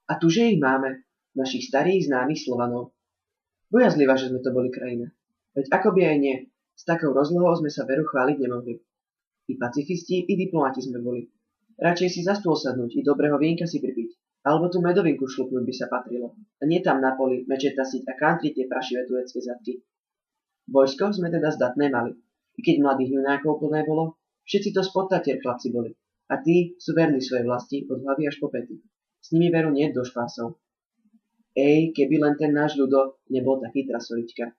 A tuže ich máme, našich starých známych Slovanov. Bojazlivá, že sme to boli krajina. Veď ako by aj nie, s takou rozlohou sme sa veru chváliť nemohli. I pacifisti, i diplomati sme boli. Radšej si za stôl sadnúť, i dobrého vínka si pripiť, alebo tú medovinku šlupnúť by sa patrilo. A nie tam na poli meče tasiť a kantriť tie prašivé turecké zadky. Vojsko sme teda zdatné mali. I keď mladých junákov plné bolo, všetci to spod Tatier chlapci boli. A tí sú verní svojej vlasti od hlavy až po pety. S nimi veru nie do špásov. Ej, keby len ten náš ľudo nebol taký trasolička.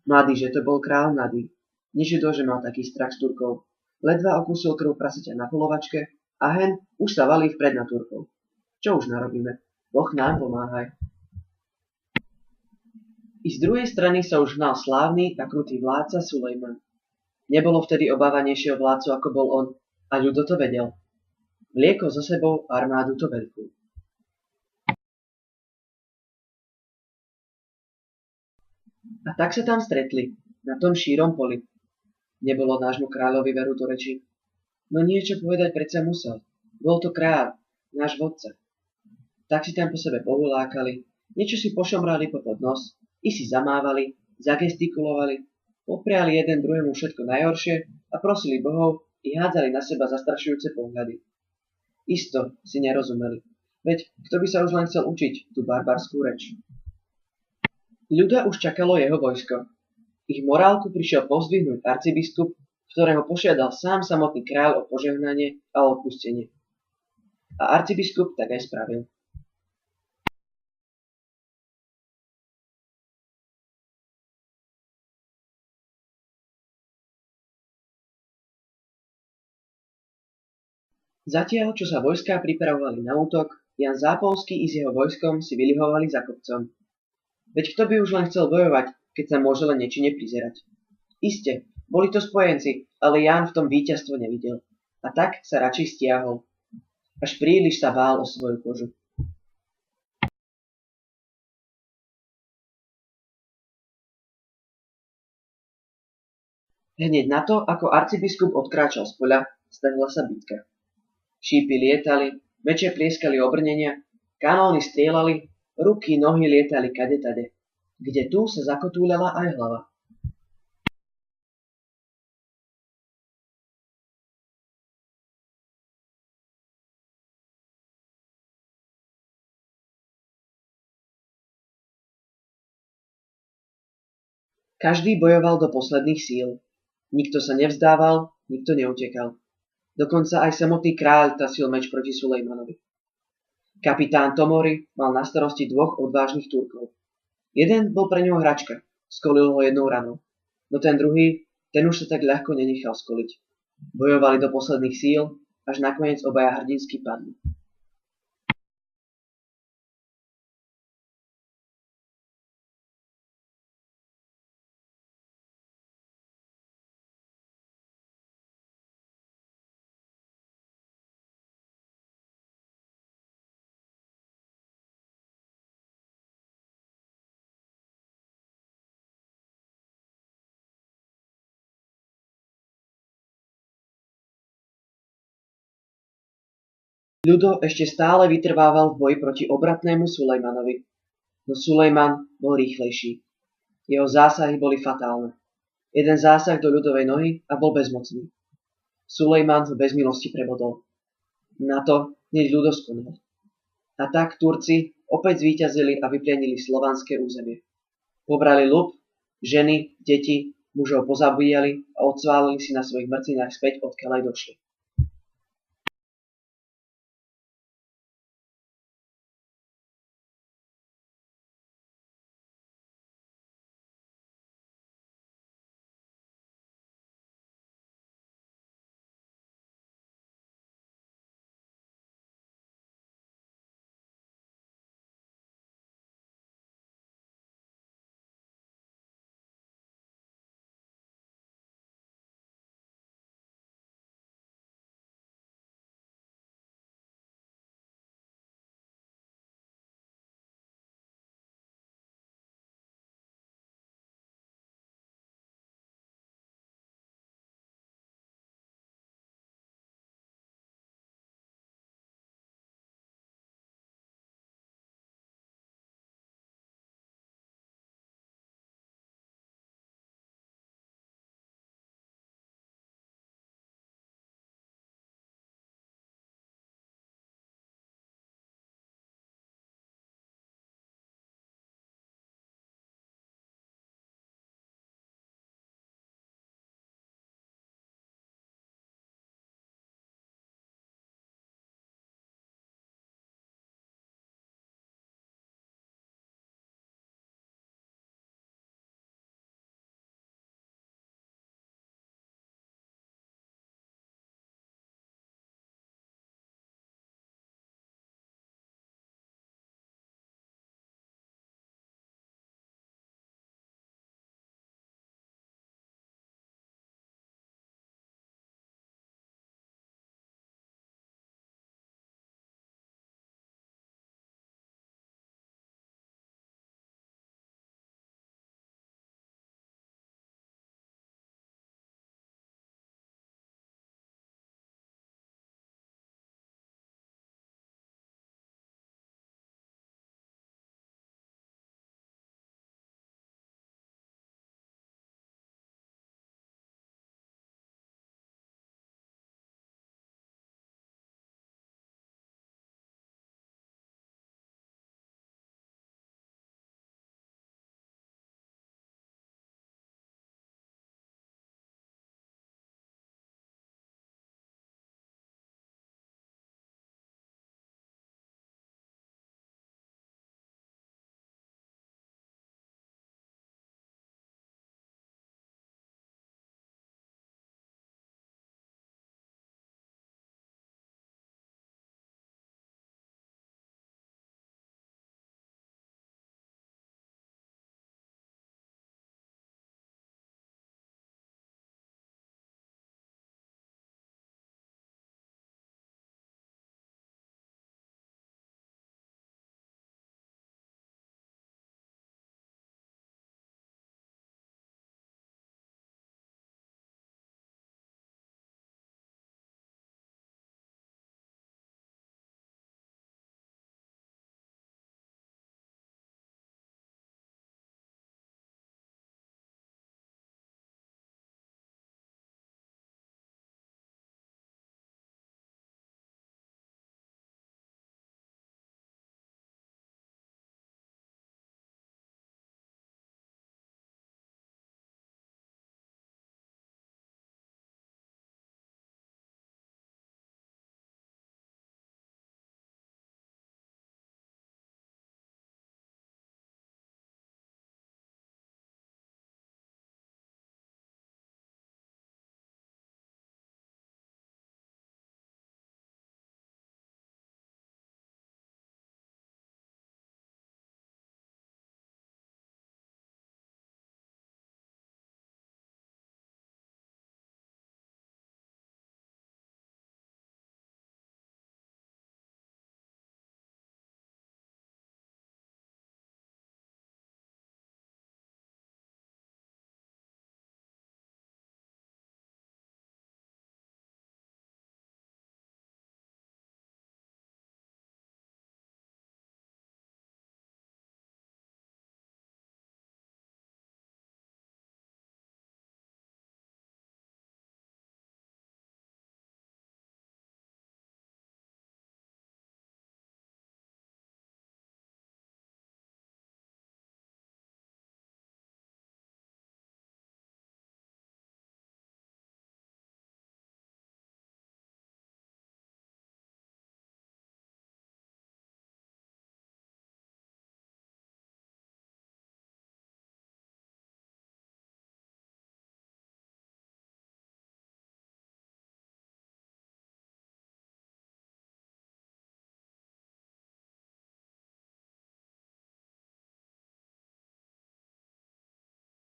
Mladý, že to bol král mladý. Nežudo, že mal taký strach z Turkov. Ledva okúsil krv praseťa na polovačke a hen už sa valí vpred na Turkov. Čo už narobíme? Boh nám pomáhaj. I z druhej strany sa už hnal slávny a krutý vládca Sulejman. Nebolo vtedy obávanejšieho vládcu, ako bol on, a ľudo to vedel. Vliekol so sebou armádu to veľkú. A tak sa tam stretli, na tom šírom poli. Nebolo nášmu kráľovi veru do reči. No niečo povedať predsa musel. Bol to kráľ, náš vodca. Tak si tam po sebe pohulákali, niečo si pošomrali popod nos, i si zamávali, zagestikulovali, popriali jeden druhému všetko najhoršie a prosili bohov i hádzali na seba zastrašujúce pohľady. Isto si nerozumeli, veď kto by sa už len chcel učiť tú barbarskú reč. Ľuda už čakalo jeho vojsko. Ich morálku prišiel pozdvihnúť arcibiskup, ktorého požiadal sám samotný kráľ o požehnanie a odpustenie. A arcibiskup tak aj spravil. Zatiaľ, čo sa vojská pripravovali na útok, Jan Zápolský i s jeho vojskom si vylihovali za kopcom. Veď kto by už len chcel bojovať, keď sa môže len nečine prizerať. Iste, boli to spojenci, ale Ján v tom víťazstvo nevidel. A tak sa radšej stiahol. Až príliš sa bál o svoju kožu. Hneď na to, ako arcibiskup odkráčal z poľa, stahla sa bitka. Šípy lietali, meče plieskali obrnenia, kanóny strieľali, ruky, nohy lietali kadetade. Kde tu sa zakotúľala aj hlava. Každý bojoval do posledných síl. Nikto sa nevzdával, nikto neutekal. Dokonca aj samotný kráľ tasil meč proti Sulejmanovi. Kapitán Tomori mal na starosti dvoch odvážnych Turkov. Jeden bol pre ňoho hračka, skolil ho jednou ranou. No ten druhý, ten už sa tak ľahko nenechal skoliť. Bojovali do posledných síl, až nakoniec obaja hrdinsky padli. Ľudo ešte stále vytrvával v boji proti obratnému Sulejmanovi. No Sulejman bol rýchlejší. Jeho zásahy boli fatálne. Jeden zásah do ľudovej nohy a bol bezmocný. Sulejman ho bez milosti prebodol. Na to hneď ľudo skonal. A tak Turci opäť zvíťazili a vyplienili slovanské územie. Pobrali ľud, ženy, deti, mužov pozabíjali a odsválili si na svojich mŕtvinách späť, odkiaľ aj došli.